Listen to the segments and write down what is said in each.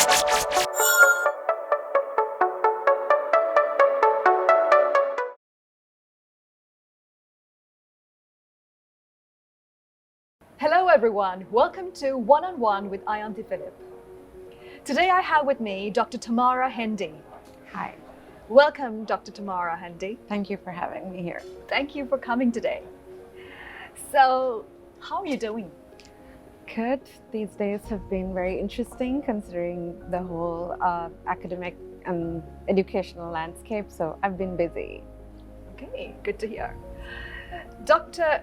Hello everyone, welcome to One-on-One with Ayanthi Philip. Today I have with me Dr. Tamara Handy. Hi. Welcome, Dr. Tamara Handy. Thank you for having me here. Thank you for coming today. So, how are you doing? Good. These days have been very interesting considering the whole academic and educational landscape, so I've been busy. Okay, good to hear. Dr.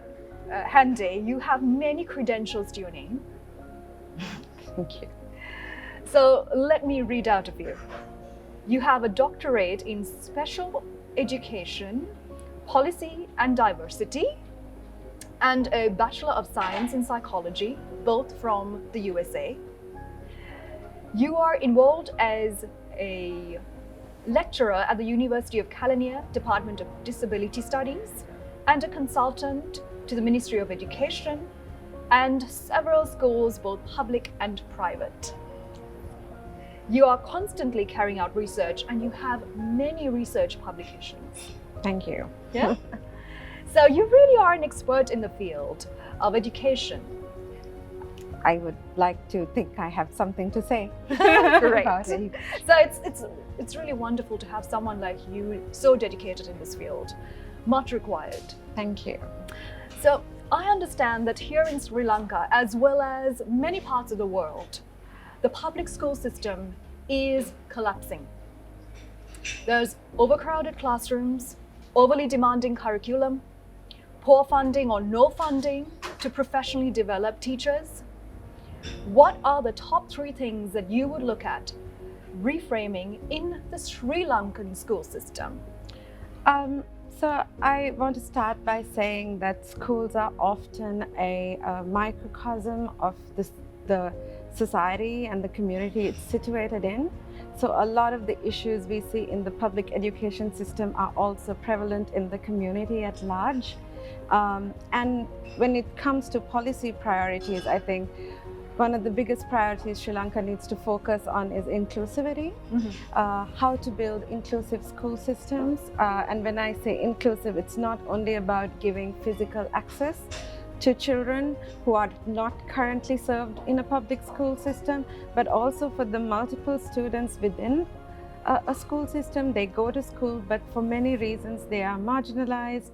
Handy, you have many credentials to your name. Thank you. So let me read out a few. You have a doctorate in special education, policy and diversity, and a Bachelor of Science in Psychology, both from the USA. You are involved as a lecturer at the University of California Department of Disability Studies and a consultant to the Ministry of Education and several schools, both public and private. You are constantly carrying out research and you have many research publications. Thank you. Yeah? So you really are an expert in the field of education. I would like to think I have something to say Great. about it. So it's really wonderful to have someone like you so dedicated in this field. Much required. Thank you. So I understand that here in Sri Lanka, as well as many parts of the world, the public school system is collapsing. There's overcrowded classrooms, overly demanding curriculum, poor funding or no funding to professionally develop teachers. What are the top 3 things that you would look at reframing in the Sri Lankan school system? So I want to start by saying that schools are often a microcosm of the society and the community it's situated in. So a lot of the issues we see in the public education system are also prevalent in the community at large. And when it comes to policy priorities, I think one of the biggest priorities Sri Lanka needs to focus on is inclusivity, how to build inclusive school systems. And when I say inclusive, it's not only about giving physical access to children who are not currently served in a public school system, but also for the multiple students within a school system. They go to school, but for many reasons they are marginalized.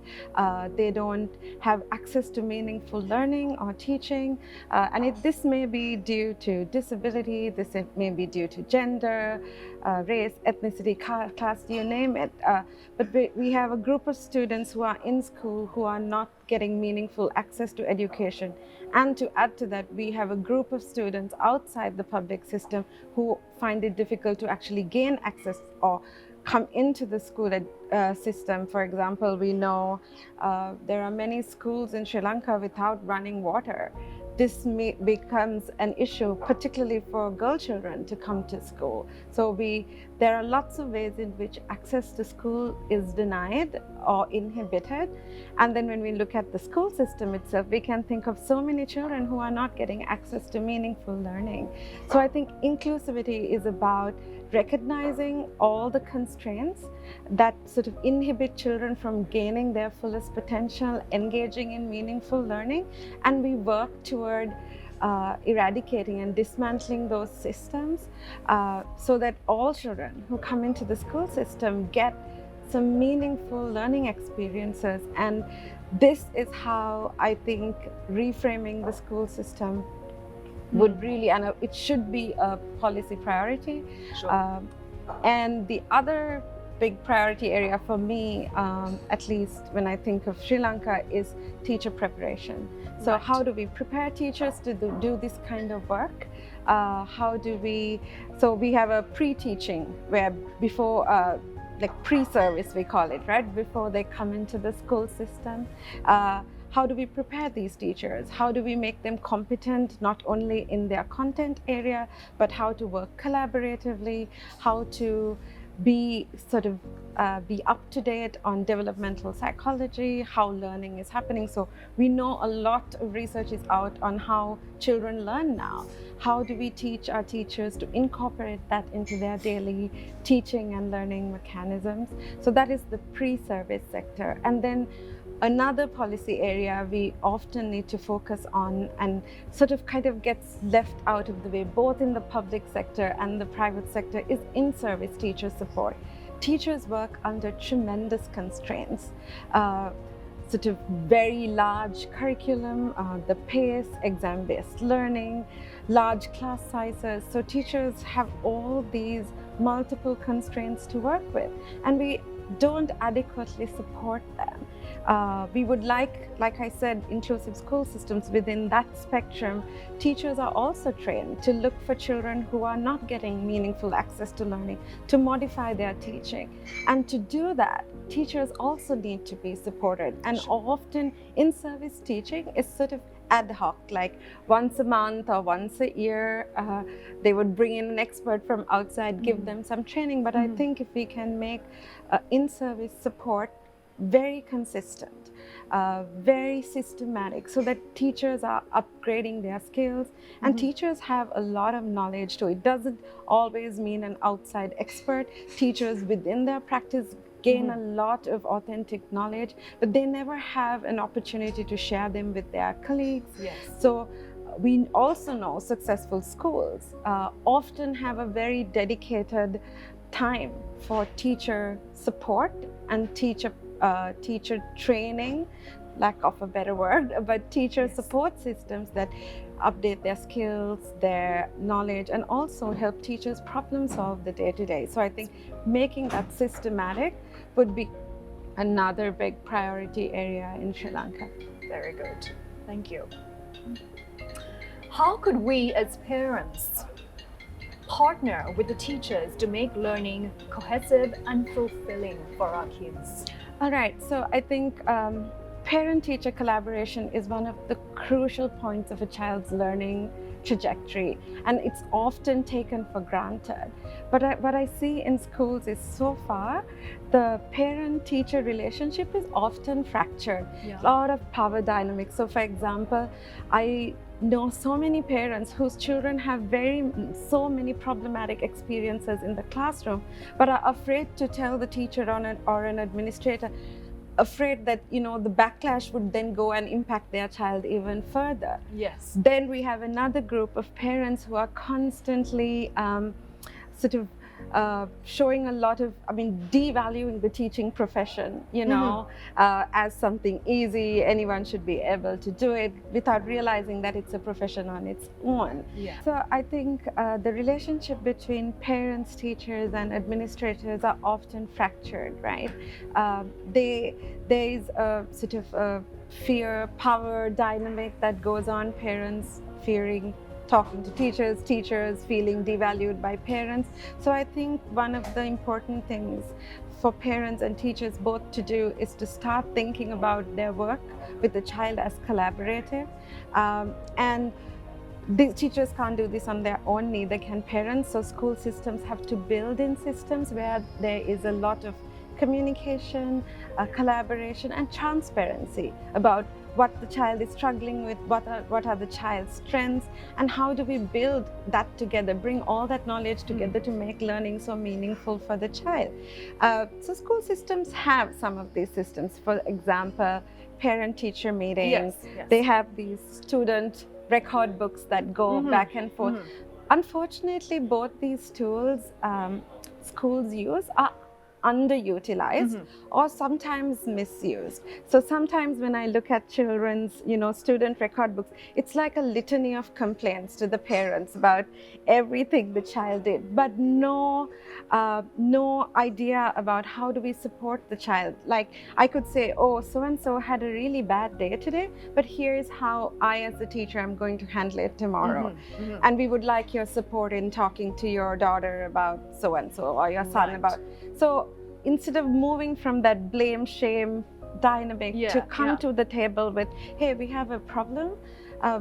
They don't have access to meaningful learning or teaching. And this may be due to disability, this may be due to gender, race, ethnicity, class, you name it. But we have a group of students who are in school who are not getting meaningful access to education. And to add to that, we have a group of students outside the public system who find it difficult to actually gain access or come into the school system. For example, we know there are many schools in Sri Lanka without running water. This becomes an issue, particularly for girl children to come to school. So there are lots of ways in which access to school is denied or inhibited. And then when we look at the school system itself, we can think of so many children who are not getting access to meaningful learning. So I think inclusivity is about recognizing all the constraints that sort of inhibit children from gaining their fullest potential, engaging in meaningful learning, and we work toward eradicating and dismantling those systems so that all children who come into the school system get some meaningful learning experiences. And this is how I think reframing the school system would really, and it should be a policy priority. Sure. And the other big priority area for me, at least when I think of Sri Lanka, is teacher preparation. So Right. how do we prepare teachers to do this kind of work? So we have a pre-teaching where before, like pre-service we call it, right? Before they come into the school system. How do we prepare these teachers? How do we make them competent, not only in their content area, but how to work collaboratively, how to be sort of be up to date on developmental psychology, how learning is happening. So we know a lot of research is out on how children learn now. How do we teach our teachers to incorporate that into their daily teaching and learning mechanisms? So that is the pre-service sector. And then another policy area we often need to focus on and sort of kind of gets left out of the way, both in the public sector and the private sector, is in-service teacher support. Teachers work under tremendous constraints, sort of very large curriculum, the pace, exam-based learning, large class sizes. So teachers have all these multiple constraints to work with, and we don't adequately support them. We would like I said, inclusive school systems. Within that spectrum, teachers are also trained to look for children who are not getting meaningful access to learning, to modify their teaching. And to do that, teachers also need to be supported. And often in-service teaching is sort of ad hoc, like once a month or once a year, they would bring in an expert from outside, give them some training. But I think if we can make in-service support very consistent, very systematic, so that teachers are upgrading their skills, and teachers have a lot of knowledge too. It doesn't always mean an outside expert. Teachers within their practice gain a lot of authentic knowledge, but they never have an opportunity to share them with their colleagues. Yes. So we also know successful schools often have a very dedicated time for teacher support and teacher training, lack of a better word, but teacher support systems that update their skills, their knowledge, and also help teachers problem solve the day-to-day. So I think making that systematic would be another big priority area in Sri Lanka. Very good. Thank you. How could we as parents partner with the teachers to make learning cohesive and fulfilling for our kids? All right, so I think parent-teacher collaboration is one of the crucial points of a child's learning trajectory, and it's often taken for granted. But what I see in schools is, so far, the parent-teacher relationship is often fractured. A lot of power dynamics. So for example, I know so many parents whose children have so many problematic experiences in the classroom, but are afraid to tell the teacher or an administrator, afraid that the backlash would then go and impact their child even further. Yes. Then we have another group of parents who are constantly showing a lot of, devaluing the teaching profession, as something easy. Anyone should be able to do it, without realizing that it's a profession on its own. Yeah. So I think the relationship between parents, teachers, and administrators are often fractured, right? There is a sort of a fear, power dynamic that goes on, parents fearing talking to teachers, teachers feeling devalued by parents. So I think one of the important things for parents and teachers both to do is to start thinking about their work with the child as collaborative. And the teachers can't do this on their own, neither can parents. So school systems have to build in systems where there is a lot of communication, collaboration, and transparency about what the child is struggling with, what are the child's strengths, and how do we build that together, bring all that knowledge together to make learning so meaningful for the child. So school systems have some of these systems. For example, parent-teacher meetings. Yes. They have these student record books that go back and forth. Unfortunately, both these tools schools use are underutilized or sometimes misused. So sometimes when I look at children's, student record books, it's like a litany of complaints to the parents about everything the child did, but no idea about how do we support the child. Like I could say, oh, so-and-so had a really bad day today, but here's how I as a teacher am going to handle it tomorrow. And we would like your support in talking to your daughter about so-and-so, or your son about. So instead of moving from that blame, shame dynamic to come to the table with, hey, we have a problem,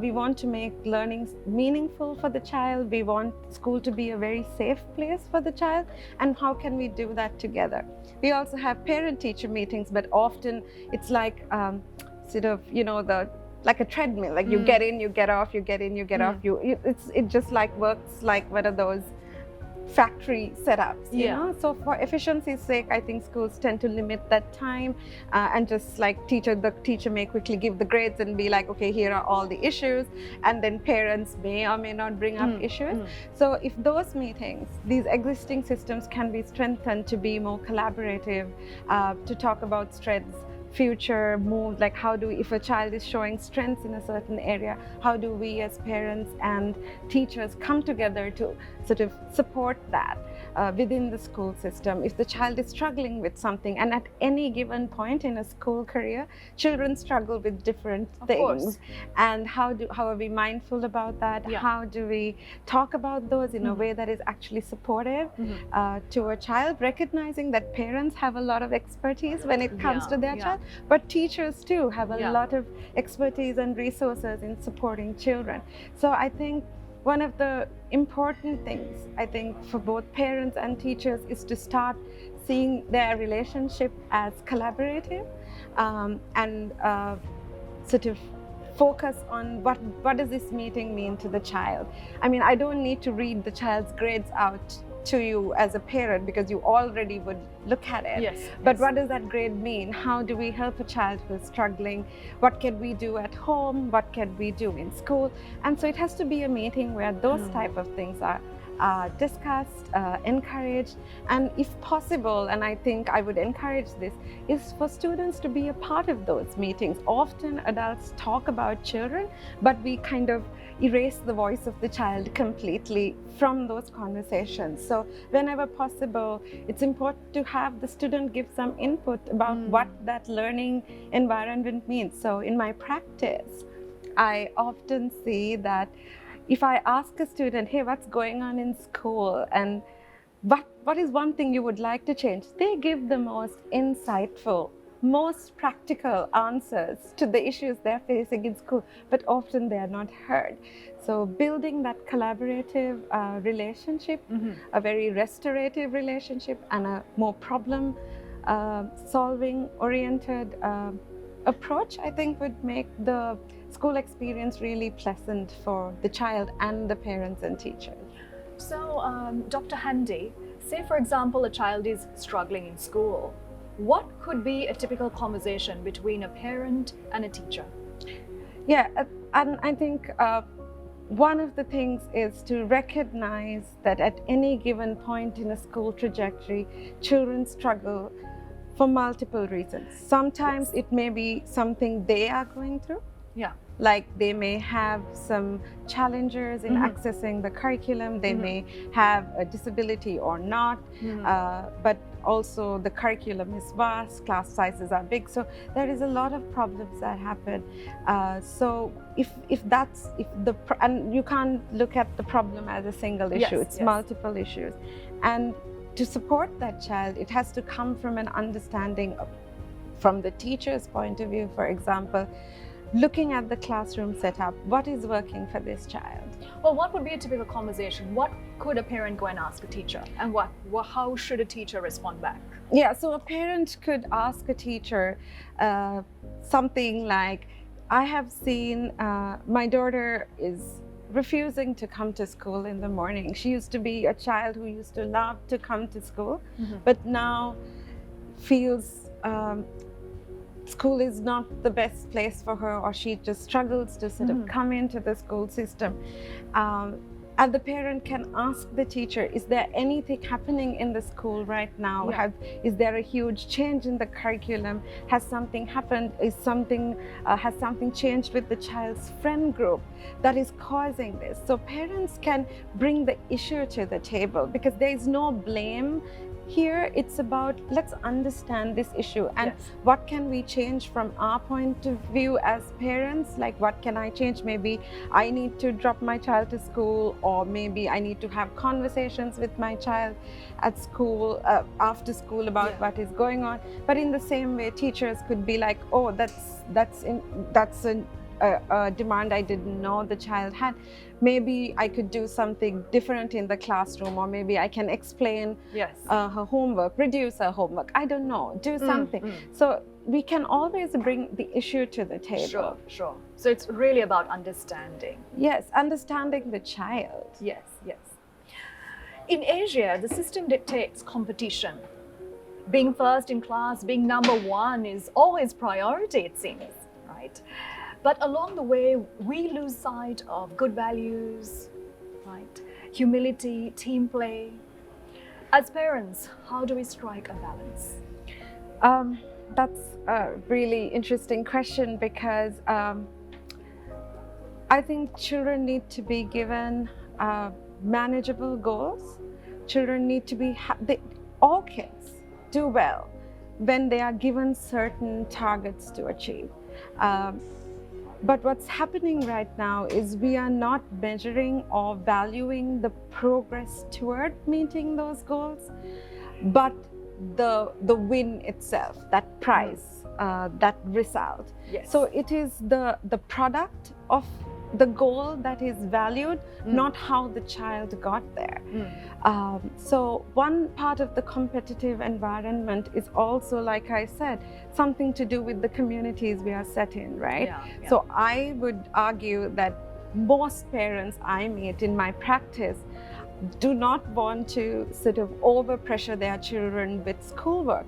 We want to make learning meaningful for the child. We want school to be a very safe place for the child. And how can we do that together? We also have parent-teacher meetings, but often it's like sort of, like a treadmill. Like you get in, you get off, you get in, you get off. It just like works like one of those factory setups, you know. So for efficiency's sake, I think schools tend to limit that time and just like the teacher may quickly give the grades and be like, okay, here are all the issues, and then parents may or may not bring up issues. So if those meetings, these existing systems can be strengthened to be more collaborative, to talk about strengths, future moves, like if a child is showing strengths in a certain area, how do we as parents and teachers come together to sort of support that within the school system? If the child is struggling with something, and at any given point in a school career, children struggle with different things. And how are we mindful about that? How do we talk about those in a way that is actually supportive to a child, recognizing that parents have a lot of expertise when it comes to their child, but teachers too have a lot of expertise and resources in supporting children. So I think one of the important things, I think, for both parents and teachers is to start seeing their relationship as collaborative, and sort of focus on what does this meeting mean to the child. I mean, I don't need to read the child's grades out to you as a parent because you already would look at it. But what does that grade mean? How do we help a child who is struggling? What can we do at home? What can we do in school? And so it has to be a meeting where those type of things are discussed, encouraged, and if possible, and I think I would encourage this, is for students to be a part of those meetings. Often adults talk about children, but we kind of erase the voice of the child completely from those conversations. So whenever possible, it's important to have the student give some input about what that learning environment means. So in my practice, I often see that if I ask a student, hey, what's going on in school, and what is one thing you would like to change, they give the most insightful, most practical answers to the issues they're facing in school, but often they are not heard. So building that collaborative relationship, a very restorative relationship, and a more problem solving oriented approach, I think would make the school experience really pleasant for the child and the parents and teachers. So, Dr. Handy, say for example a child is struggling in school. What could be a typical conversation between a parent and a teacher? Yeah, and I think one of the things is to recognize that at any given point in a school trajectory, children struggle for multiple reasons. Sometimes it may be something they are going through. Like they may have some challenges in accessing the curriculum, they may have a disability or not, but also the curriculum is vast, class sizes are big, so there is a lot of problems that happen. So and you can't look at the problem as a single issue, it's multiple issues. And to support that child, it has to come from an understanding from the teacher's point of view, for example, looking at the classroom setup, what is working for this child? Well, what would be a typical conversation? What could a parent go and ask a teacher? And how should a teacher respond back? Yeah, so a parent could ask a teacher something like, I have seen my daughter is refusing to come to school in the morning. She used to be a child who used to love to come to school, but now feels school is not the best place for her, or she just struggles to sort of come into the school system. And the parent can ask the teacher, is there anything happening in the school right now? Is there a huge change in the curriculum? Has something happened? Has something changed with the child's friend group that is causing this? So parents can bring the issue to the table, because there is no blame here. It's about, let's understand this issue and what can we change from our point of view as parents. Like, what can I change? Maybe I need to drop my child to school, or maybe I need to have conversations with my child at school, after school, about what is going on. But in the same way, teachers could be like, oh, that's a demand I didn't know the child had. Maybe I could do something different in the classroom, or maybe I can explain Yes. her homework, reduce her homework. I don't know, do something. So we can always bring the issue to the table. Sure, sure. So it's really about understanding. Yes, understanding the child. Yes, yes. In Asia, the system dictates competition. Being first in class, being number one is always priority, it seems, right? But along the way, we lose sight of good values, right? Humility, team play. As parents, how do we strike a balance? That's a really interesting question, because I think children need to be given manageable goals. Children need to be, all kids do well when they are given certain targets to achieve. But what's happening right now is we are not measuring or valuing the progress toward meeting those goals, but the win itself, that prize, that result. Yes. So it is the product of the goal that is valued, not how the child got there. So one part of the competitive environment is also, like I said, something to do with the communities we are set in, right? Yeah. So I would argue that most parents I meet in my practice do not want to sort of overpressure their children with schoolwork,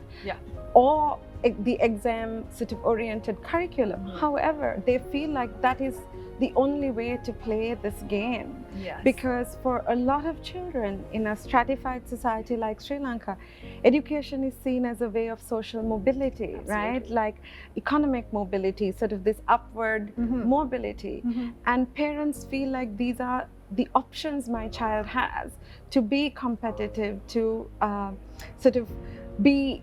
or the exam sort of oriented curriculum. However, they feel like that is the only way to play this game. Yes. Because for a lot of children in a stratified society like Sri Lanka, education is seen as a way of social mobility, right? Like economic mobility, sort of this upward mobility. And parents feel like these are the options my child has to be competitive, to sort of be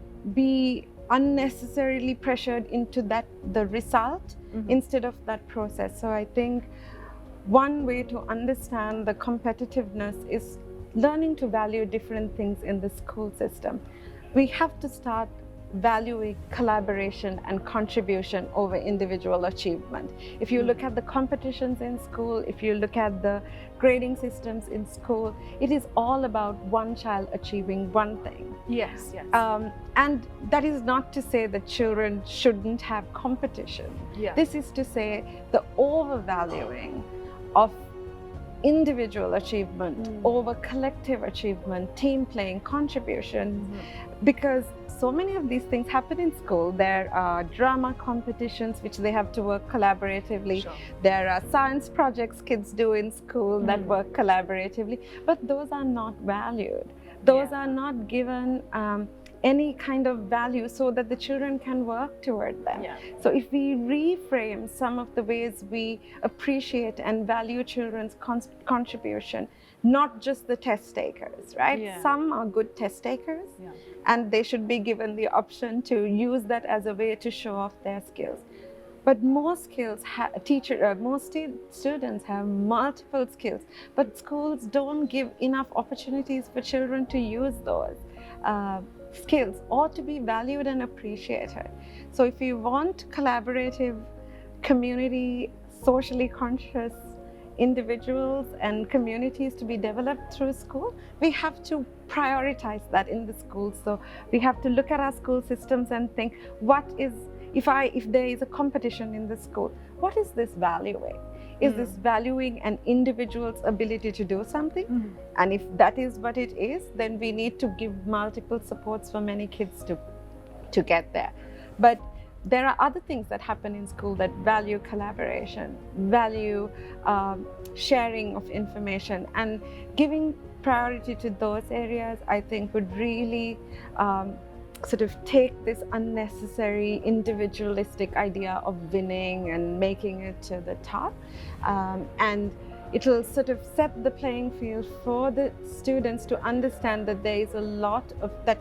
unnecessarily pressured into the result instead of that process. So I think one way to understand the competitiveness is learning to value different things in the school system. We have to start valuing collaboration and contribution over individual achievement. If you look at the competitions in school, if you look at the grading systems in school, it is all about one child achieving one thing. Yes. And that is not to say that children shouldn't have competition. This is to say the overvaluing of individual achievement over collective achievement, team playing, contribution, because so many of these things happen in school. There are drama competitions which they have to work collaboratively. There are science projects kids do in school that work collaboratively, but those are not valued. Those are not given any kind of value so that the children can work toward them. So if we reframe some of the ways we appreciate and value children's contribution, not just the test takers, right? Some are good test takers, and they should be given the option to use that as a way to show off their skills. But most students have multiple skills, but schools don't give enough opportunities for children to use those skills or to be valued and appreciated. So if you want collaborative, community, socially conscious individuals and communities to be developed through school, we have to prioritize that in the schools. So we have to look at our school systems and think, if there is a competition in the school, what is this valuing? Is this valuing an individual's ability to do something? And if that is what it is, then we need to give multiple supports for many kids to get there. But there are other things that happen in school that value collaboration, value sharing of information, and giving priority to those areas, I think, would really sort of take this unnecessary individualistic idea of winning and making it to the top, and it will sort of set the playing field for the students to understand that there is a lot of that,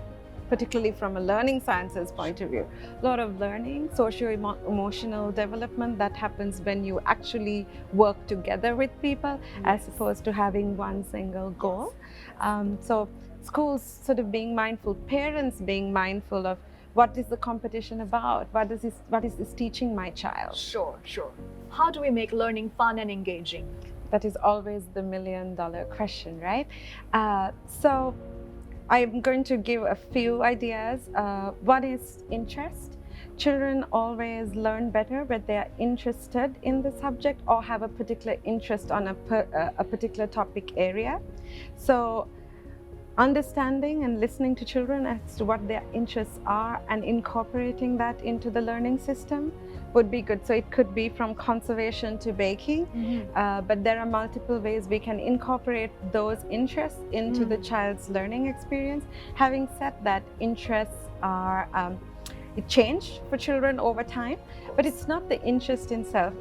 particularly from a learning sciences point of view, a lot of learning, socio-emotional development that happens when you actually work together with people as opposed to having one single goal. So schools sort of being mindful, parents being mindful of what is the competition about? What is this teaching my child? Sure. How do we make learning fun and engaging? That is always the million-dollar question, right? So I'm going to give a few ideas. One is interest. Children always learn better when they are interested in the subject or have a particular interest on a particular topic area. So understanding and listening to children as to what their interests are and incorporating that into the learning system would be good. So it could be from conservation to baking, but there are multiple ways we can incorporate those interests into the child's learning experience. Having said that, interests are it changed for children over time, but it's not the interest itself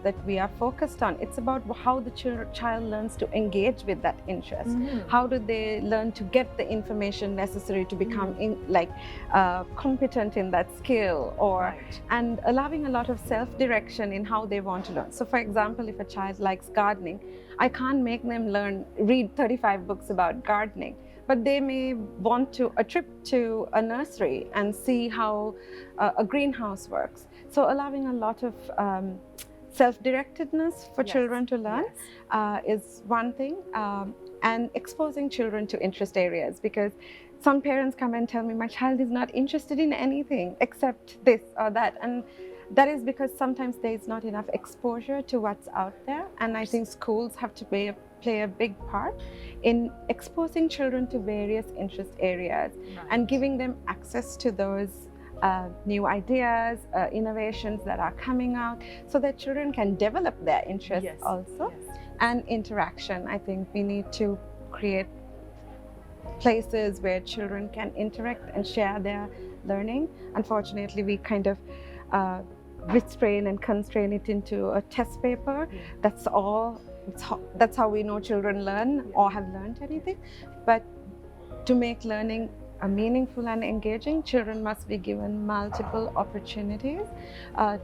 that we are focused on. It's about how the child learns to engage with that interest. How do they learn to get the information necessary to become competent in that skill, and allowing a lot of self-direction in how they want to learn. So for example, if a child likes gardening, I can't make them read 35 books about gardening, but they may want a trip to a nursery and see how a greenhouse works. So allowing a lot of self-directedness for children to learn is one thing, and exposing children to interest areas, because some parents come and tell me, my child is not interested in anything except this or that, and that is because sometimes there is not enough exposure to what's out there, and I think schools have to play a big part in exposing children to various interest areas and giving them access to those new ideas, innovations that are coming out, so that children can develop their interests also. And interaction. I think we need to create places where children can interact and share their learning. Unfortunately, we kind of restrain and constrain it into a test paper. That's all. That's how we know children learn or have learned anything. But to make learning meaningful and engaging, children must be given multiple opportunities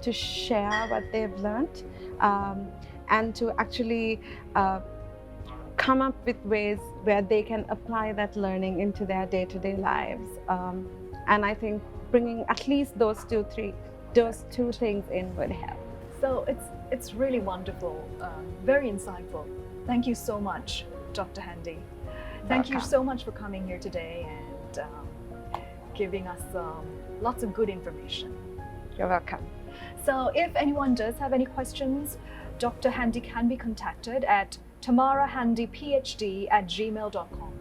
to share what they've learned, and to actually come up with ways where they can apply that learning into their day-to-day lives. And I think bringing at least those two things in would help. So it's really wonderful, very insightful. Thank you so much, Dr. Handy. Thank you so much for coming here today and giving us lots of good information. You're welcome. So if anyone does have any questions, Dr. Handy can be contacted at tamarahandyphd@gmail.com.